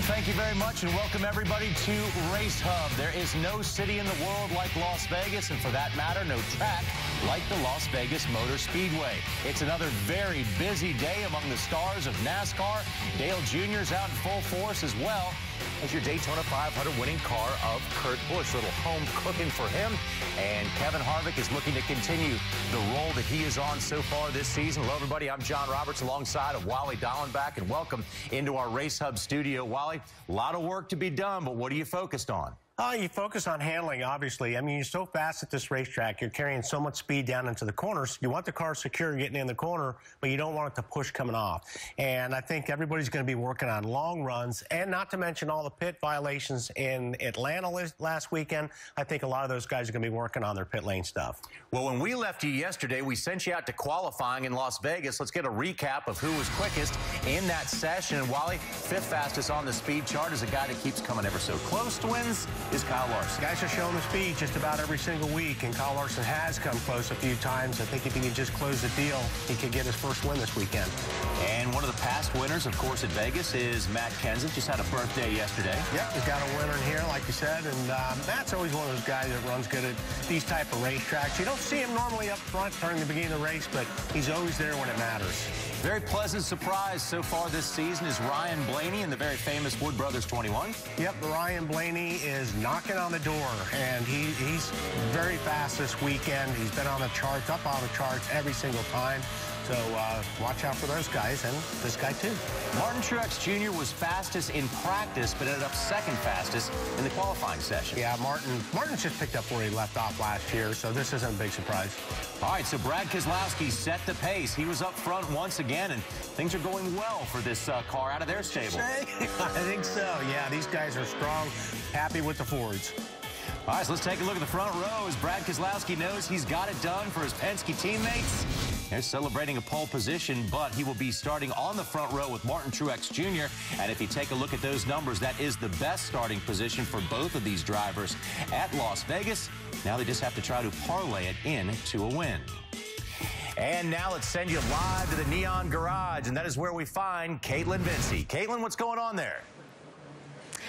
Thank you very much, and welcome everybody to Race Hub. There is no city in the world like Las Vegas, and for that matter, no track like the Las Vegas Motor Speedway. It's another very busy day among the stars of NASCAR. Dale Jr.'s out in full force as well as your Daytona 500 winning car of Kurt Busch. Little home cooking for him, and Kevin Harvick is looking to continue the role that he is on so far this season. Hello, everybody. I'm John Roberts alongside of Wally Dallenbach, and welcome into our Race Hub studio. Wally, a lot of work to be done, but what are you focused on? You focus on handling, obviously. I mean, you're so fast at this racetrack. You're carrying so much speed down into the corners. You want the car secure getting in the corner, but you don't want it to push coming off. And I think everybody's going to be working on long runs, and not to mention all the pit violations in Atlanta last weekend. I think a lot of those guys are going to be working on their pit lane stuff. Well, when we left you yesterday, we sent you out to qualifying in Las Vegas. Let's get a recap of who was quickest in that session. And Wally, fifth fastest on the speed chart, is a guy that keeps coming ever so close to wins, is Kyle Larson. Guys are showing the speed just about every single week, and Kyle Larson has come close a few times. I think if he can just close the deal, he could get his first win this weekend. And one of the past winners, of course, at Vegas is Matt Kenseth. Just had a birthday yesterday. Yep, he's got a winner in here, like you said, and Matt's always one of those guys that runs good at these type of racetracks. You don't see him normally up front during the beginning of the race, but he's always there when it matters. Very pleasant surprise so far this season is Ryan Blaney in the very famous Wood Brothers 21. Yep, Ryan Blaney is knocking on the door, and he's very fast this weekend. He's been on the charts, up on the charts every single time. So watch out for those guys, and this guy too. Martin Truex Jr. was fastest in practice, but ended up second fastest in the qualifying session. Yeah, Martin's just picked up where he left off last year, so this isn't a big surprise. All right, so Brad Keselowski set the pace. He was up front once again, and things are going well for this car out of their stable. I think so. Yeah, these guys are strong, happy with the Fords. All right, so let's take a look at the front row as Brad Keselowski knows he's got it done for his Penske teammates. They're celebrating a pole position, but he will be starting on the front row with Martin Truex Jr. And if you take a look at those numbers, that is the best starting position for both of these drivers at Las Vegas. Now they just have to try to parlay it into a win. And now let's send you live to the Neon Garage, and that is where we find Caitlin Vincey. Caitlin, what's going on there?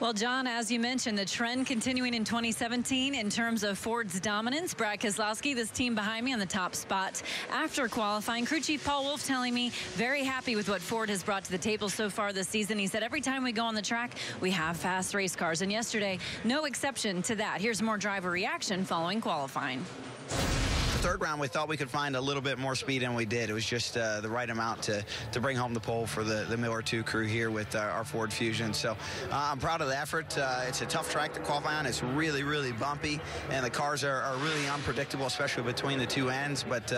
Well, John, as you mentioned, the trend continuing in 2017 in terms of Ford's dominance. Brad Keselowski, this team behind me on the top spot after qualifying. Crew Chief Paul Wolfe telling me very happy with what Ford has brought to the table so far this season. He said every time we go on the track, we have fast race cars. And yesterday, no exception to that. Here's more driver reaction following qualifying. Third round, we thought we could find a little bit more speed than we did. It was just the right amount to bring home the pole for the Miller 2 crew here with our Ford Fusion. So I'm proud of the effort. It's a tough track to qualify on. It's really, really bumpy, and the cars are really unpredictable, especially between the two ends. But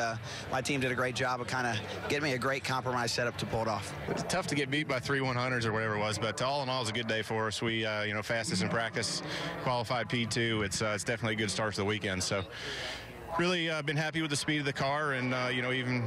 my team did a great job of kind of getting me a great compromise setup to pull it off. It's tough to get beat by 3 100s or whatever it was, but all in all, it was a good day for us. We, fastest in practice, qualified P2. It's definitely a good start to the weekend. So. Really been happy with the speed of the car, and even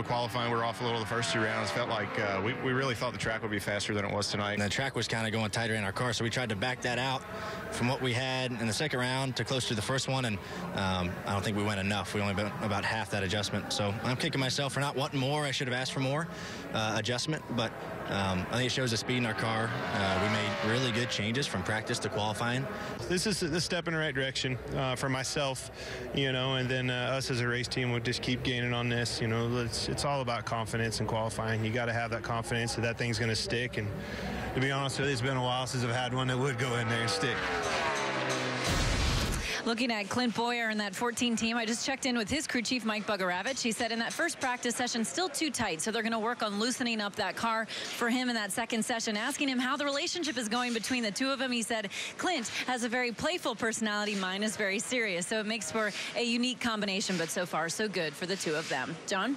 qualifying, we were off a little the first 2 rounds. Felt like we really thought the track would be faster than it was tonight. And the track was kind of going tighter in our car, so we tried to back that out from what we had in the second round to close to the first one, and I don't think we went enough. We only went about half that adjustment, so I'm kicking myself for not wanting more. I should have asked for more adjustment, but I think it shows the speed in our car. We made really good changes from practice to qualifying. This is the step in the right direction for myself, and then us as a race team will just keep gaining on this. It's all about confidence and qualifying. You got to have that confidence that thing's going to stick. And to be honest with you, it's been a while since I've had one that would go in there and stick. Looking at Clint Boyer and that 14 team, I just checked in with his crew chief, Mike Bugaravich. He said in that first practice session, still too tight, so they're going to work on loosening up that car for him in that second session. Asking him how the relationship is going between the two of them, he said, Clint has a very playful personality. Mine is very serious, so it makes for a unique combination, but so far, so good for the two of them. John?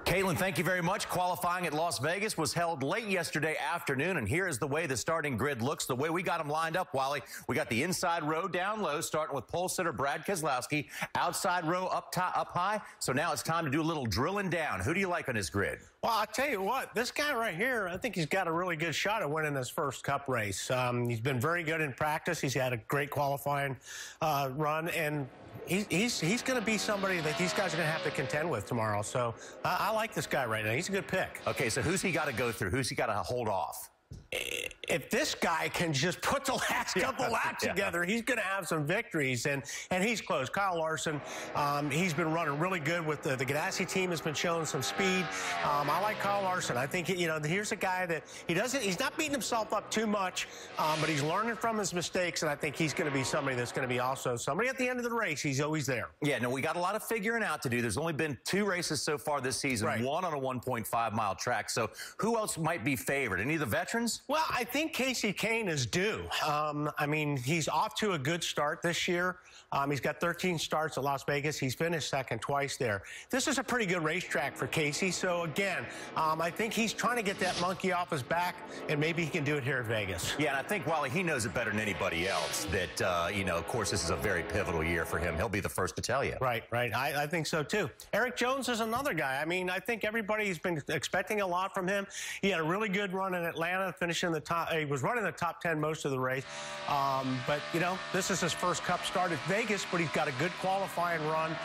Caitlin, thank you very much. Qualifying at Las Vegas was held late yesterday afternoon, and here is the way the starting grid looks, the way we got them lined up, Wally. We got the inside row down low, starting with pole sitter Brad Keselowski, outside row up high. So now it's time to do a little drilling down. Who do you like on his grid? Well, I'll tell you what, this guy right here, I think he's got a really good shot at winning his first Cup race. He's been very good in practice. He's had a great qualifying run, and he's going to be somebody that these guys are going to have to contend with tomorrow. So I like this guy right now. He's a good pick. Okay, so who's he got to go through? Who's he got to hold off? if this guy can just put the last couple laps together, he's going to have some victories, and he's close. Kyle Larson, he's been running really good with the Ganassi team. Has been showing some speed. I like Kyle Larson. I think here's a guy that he's not beating himself up too much, but he's learning from his mistakes, and I think he's going to be somebody that's going to be also somebody at the end of the race. He's always there. Yeah, no, we got a lot of figuring out to do. There's only been 2 races so far this season, one on a 1.5-mile track. So who else might be favored? Any of the veterans? Well, I think Casey Kane is due. I mean, he's off to a good start this year. He's got 13 starts at Las Vegas. He's finished second twice there. This is a pretty good racetrack for Casey. So, again, I think he's trying to get that monkey off his back, and maybe he can do it here at Vegas. Yeah, and I think, Wally, he knows it better than anybody else that, of course, this is a very pivotal year for him. He'll be the first to tell you. Right. I think so, too. Eric Jones is another guy. I mean, I think everybody's been expecting a lot from him. He had a really good run in Atlanta, finishing the top. He was running the top 10 most of the race. But, this is his first Cup start at Vegas, but he's got a good qualifying run,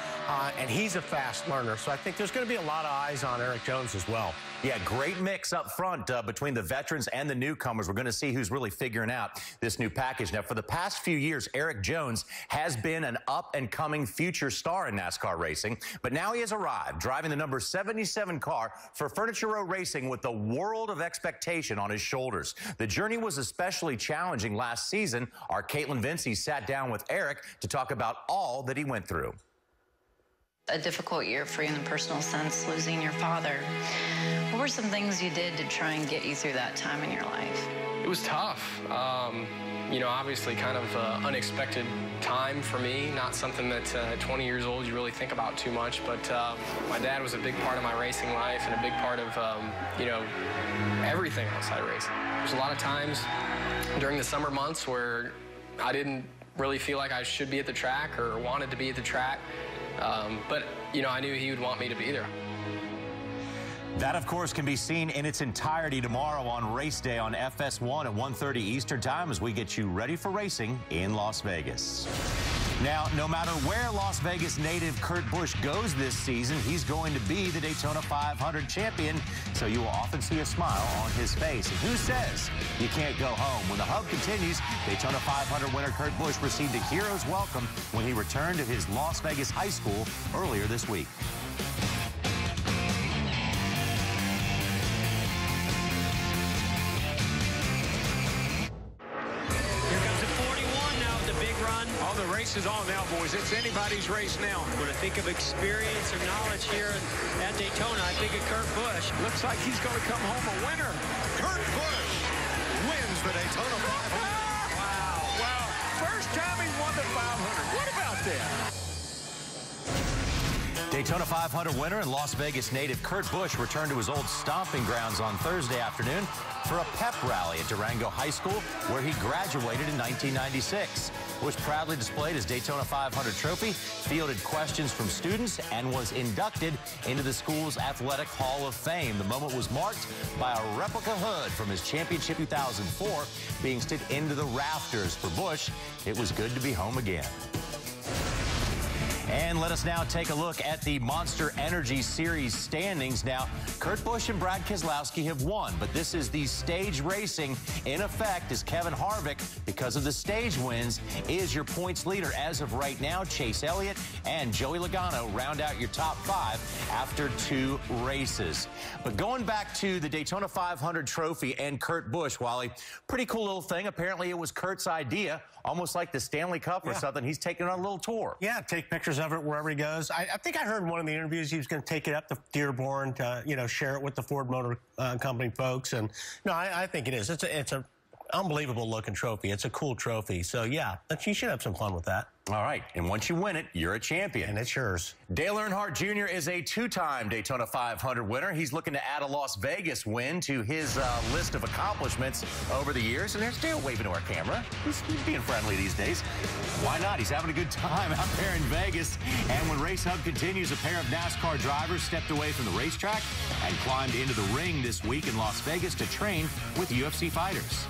and he's a fast learner. So I think there's going to be a lot of eyes on Eric Jones as well. Yeah, great mix up front between the veterans and the newcomers. We're going to see who's really figuring out this new package. Now, for the past few years, Eric Jones has been an up-and-coming future star in NASCAR racing, but now he has arrived, driving the number 77 car for Furniture Row Racing with the world of expectation on his shoulders. The journey was especially challenging last season. Our Caitlin Vincey sat down with Eric to talk about all that he went through. A difficult year for you in the personal sense, losing your father. What were some things you did to try and get you through that time in your life? It was tough. Obviously kind of unexpected time for me, not something that at 20 years old you really think about too much, but my dad was a big part of my racing life and a big part of, everything outside racing. There's a lot of times during the summer months where I didn't really feel like I should be at the track or wanted to be at the track, but, I knew he would want me to be there. That, of course, can be seen in its entirety tomorrow on race day on FS1 at 1:30 Eastern Time as we get you ready for racing in Las Vegas. Now, no matter where Las Vegas native Kurt Busch goes this season, he's going to be the Daytona 500 champion, so you will often see a smile on his face. And who says you can't go home? When the hub continues, Daytona 500 winner Kurt Busch received a hero's welcome when he returned to his Las Vegas high school earlier this week. Race is on now, boys. It's anybody's race now. When I think of experience or knowledge here at Daytona, I think of Kurt Busch. Looks like he's going to come home a winner. Kurt Busch wins the Daytona 500. Wow. First time he's won the 500. What about that? Daytona 500 winner and Las Vegas native Kurt Busch returned to his old stomping grounds on Thursday afternoon for a pep rally at Durango High School, where he graduated in 1996. Busch proudly displayed his Daytona 500 trophy, fielded questions from students, and was inducted into the school's Athletic Hall of Fame. The moment was marked by a replica hood from his championship 2004 being stood into the rafters. For Busch, it was good to be home again. And let us now take a look at the Monster Energy Series standings. Now, Kurt Busch and Brad Keselowski have won, but this is the stage racing in effect as Kevin Harvick, because of the stage wins, is your points leader as of right now. Chase Elliott and Joey Logano round out your top 5 after 2 races. But going back to the Daytona 500 trophy and Kurt Busch, Wally, pretty cool little thing. Apparently, it was Kurt's idea, almost like the Stanley Cup or something. He's taking on a little tour. Yeah, take pictures of it wherever he goes. I think I heard in one of the interviews he was going to take it up to Dearborn to, share it with the Ford Motor Company folks. And no, I think it is. It's a unbelievable looking trophy. It's a cool trophy. So yeah, you should have some fun with that. All right. And once you win it, you're a champion. And it's yours. Dale Earnhardt Jr. is a 2-time Daytona 500 winner. He's looking to add a Las Vegas win to his list of accomplishments over the years. And there's Dale waving to our camera. He's being friendly these days. Why not? He's having a good time out there in Vegas. And when Race Hub continues, a pair of NASCAR drivers stepped away from the racetrack and climbed into the ring this week in Las Vegas to train with UFC fighters.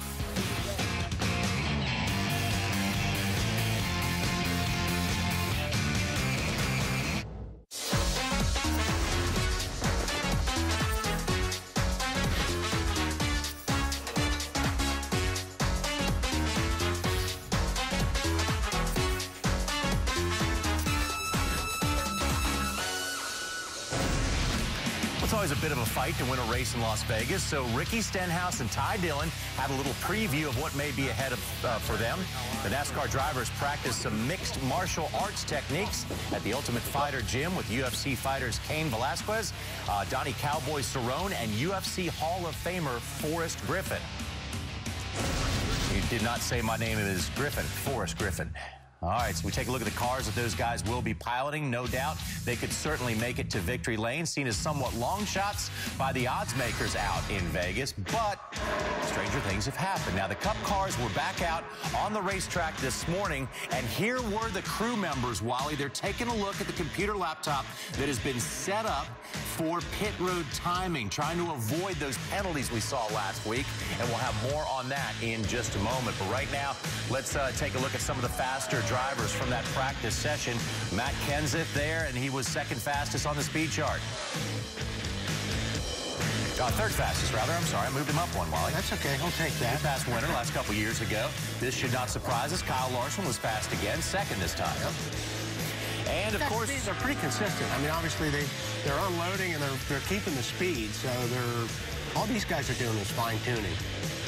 It's always a bit of a fight to win a race in Las Vegas, so Ricky Stenhouse and Ty Dillon had a little preview of what may be ahead for them. The NASCAR drivers practiced some mixed martial arts techniques at the Ultimate Fighter gym with UFC fighters Cain Velasquez, Donnie Cowboy Cerrone, and UFC Hall of Famer Forrest Griffin. You did not say my name is Griffin, Forrest Griffin. All right, so we take a look at the cars that those guys will be piloting. No doubt they could certainly make it to victory lane, seen as somewhat long shots by the odds makers out in Vegas, but stranger things have happened. Now, the Cup cars were back out on the racetrack this morning, and here were the crew members, Wally. They're taking a look at the computer laptop that has been set up for pit road timing, trying to avoid those penalties we saw last week, and we'll have more on that in just a moment. But right now, let's take a look at some of the faster drivers from that practice session. Matt Kenseth there, and he was second fastest on the speed chart. Third fastest, rather. I'm sorry, I moved him up one, Wally. That's okay. He'll take that. He passed Winter last couple years ago. This should not surprise us. Kyle Larson was fast again, second this time. Yep. And, of course, they're pretty consistent. I mean, obviously, they're unloading and they're keeping the speed, so all these guys are doing is fine-tuning.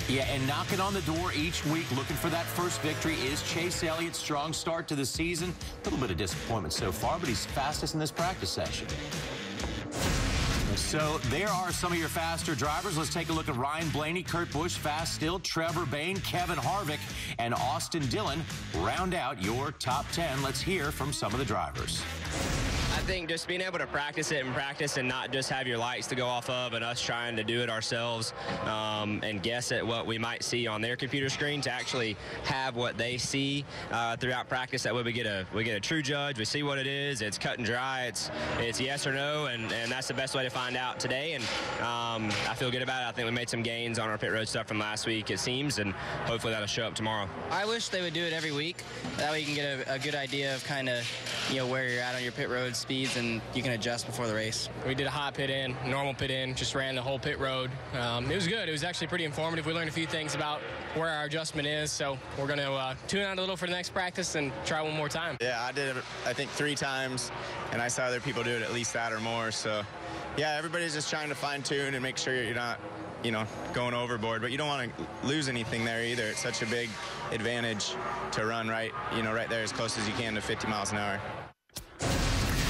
Yeah, and knocking on the door each week, looking for that first victory, is Chase Elliott. Strong start to the season. A little bit of disappointment so far, but he's fastest in this practice session. So there are some of your faster drivers. Let's take a look at Ryan Blaney, Kurt Busch, fast still, Trevor Bayne, Kevin Harvick, and Austin Dillon round out your top 10. Let's hear from some of the drivers. I think just being able to practice it and not just have your lights to go off of and us trying to do it ourselves and guess at what we might see on their computer screen, to actually have what they see throughout practice. That way we get a true judge. We see what it is. It's cut and dry. It's yes or no, and that's the best way to find out today. And I feel good about it. I think we made some gains on our pit road stuff from last week, it seems, and hopefully that'll show up tomorrow. I wish they would do it every week. That way you can get a good idea of kind of where you're at on your pit road speeds, and you can adjust before the race. We did a hot pit in, normal pit in, just ran the whole pit road. It was good. It was actually pretty informative. We learned a few things about where our adjustment is, so we're going to tune out a little for the next practice and try one more time. Yeah, I did it, I think, 3 times, and I saw other people do it at least that or more. So, yeah, everybody's just trying to fine-tune and make sure you're not, going overboard, but you don't want to lose anything there either. It's such a big advantage to run right there as close as you can to 50 miles an hour.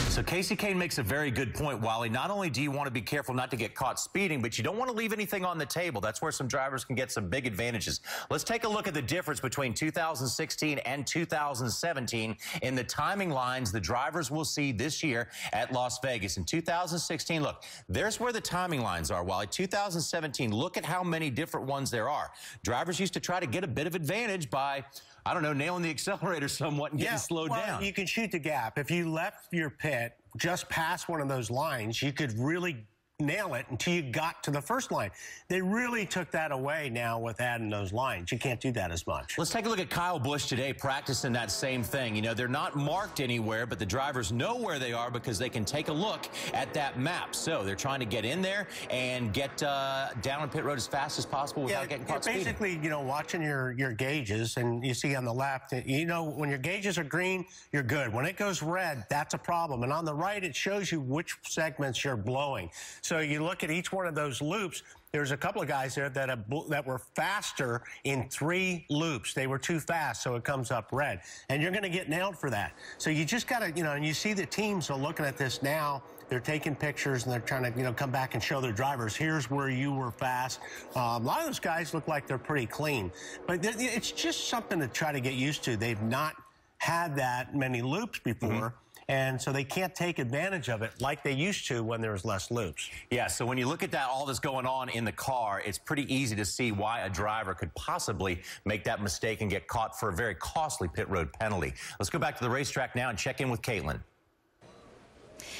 So Casey Kane makes a very good point, Wally. Not only do you want to be careful not to get caught speeding, but you don't want to leave anything on the table. That's where some drivers can get some big advantages. Let's take a look at the difference between 2016 and 2017 in the timing lines the drivers will see this year at Las Vegas. In 2016, look, there's where the timing lines are, Wally. 2017, look at how many different ones there are. Drivers used to try to get a bit of advantage by, I don't know, nailing the accelerator somewhat and getting slowed down. You can shoot the gap. If you left your pit just past one of those lines, you could really nail it until you got to the first line. They really took that away now with adding those lines. You can't do that as much. Let's take a look at Kyle Busch today practicing that same thing. They're not marked anywhere, but the drivers know where they are because they can take a look at that map. So they're trying to get in there and get down on pit road as fast as possible without getting caught speeding. Basically, watching your gauges, and you see on the left, when your gauges are green, you're good. When it goes red, that's a problem. And on the right, it shows you which segments you're blowing. So you look at each one of those loops. There's a couple of guys there that were faster in 3 loops. They were too fast, so it comes up red. And you're going to get nailed for that. So you just got to, and you see the teams are looking at this now. They're taking pictures, and they're trying to, come back and show their drivers, here's where you were fast. A lot of those guys look like they're pretty clean. But it's just something to try to get used to. They've not had that many loops before. Mm-hmm. And so they can't take advantage of it like they used to when there was less loops. Yeah, so when you look at that, all that's going on in the car, it's pretty easy to see why a driver could possibly make that mistake and get caught for a very costly pit road penalty. Let's go back to the racetrack now and check in with Caitlin.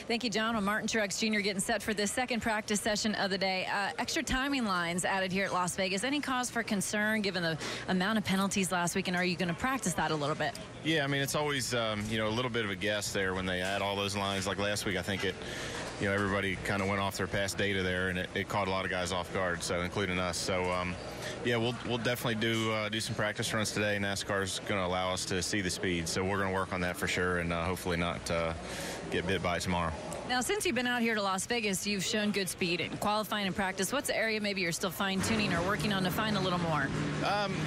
Thank you, John. Well, Martin Truex Jr. getting set for this second practice session of the day. Extra timing lines added here at Las Vegas. Any cause for concern given the amount of penalties last week, and are you going to practice that a little bit? Yeah, I mean, it's always, a little bit of a guess there when they add all those lines. Like last week, I think everybody kind of went off their past data there, and it caught a lot of guys off guard, so including us. So, yeah, we'll definitely do some practice runs today. NASCAR is going to allow us to see the speed, so we're going to work on that for sure, and hopefully not get bit by it tomorrow. Now, since you've been out here to Las Vegas, you've shown good speed in qualifying and practice. What's the area maybe you're still fine-tuning or working on to find a little more?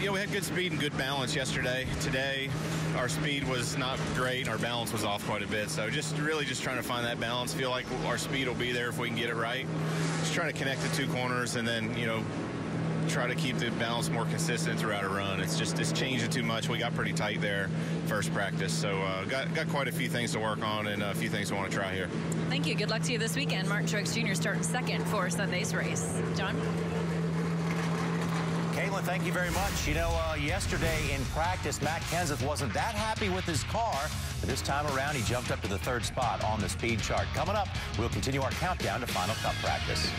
We had good speed and good balance yesterday. Today, our speed was not great, and our balance was off quite a bit. So just trying to find that balance. Feel like our speed will be there if we can get it right. Just trying to connect the two corners and then, try to keep the balance more consistent throughout a run. It's changing too much. We got pretty tight there first practice, so got quite a few things to work on and a few things we want to try here. Thank you. Good luck to you this weekend. Martin Truex Jr. starting second for Sunday's race. John? Caitlin, thank you very much. Yesterday in practice, Matt Kenseth wasn't that happy with his car, but this time around he jumped up to the 3rd spot on the speed chart. Coming up, we'll continue our countdown to Final Cup practice.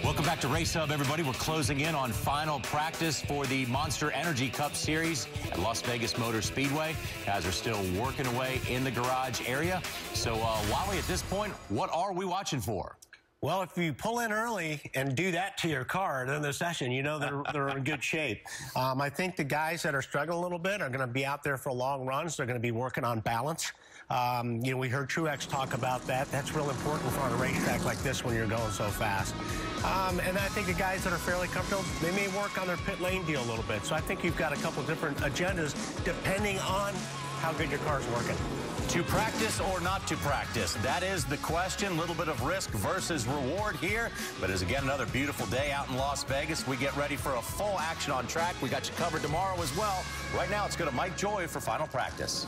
Welcome back to Race Hub, everybody. We're closing in on final practice for the Monster Energy Cup Series at Las Vegas Motor Speedway. Guys are still working away in the garage area. So, Wally, at this point, what are we watching for? Well, if you pull in early and do that to your car during the session, they're in good shape. I think the guys that are struggling a little bit are going to be out there for a long run, so they're going to be working on balance. We heard Truex talk about that. That's real important on a racetrack like this when you're going so fast. And I think the guys that are fairly comfortable, they may work on their pit lane deal a little bit. So I think you've got a couple different agendas depending on how good your car's working. To practice or not to practice? That is the question. A little bit of risk versus reward here. But it's, again, another beautiful day out in Las Vegas. We get ready for a full action on track. We got you covered tomorrow as well. Right now, let's go to Mike Joy for final practice.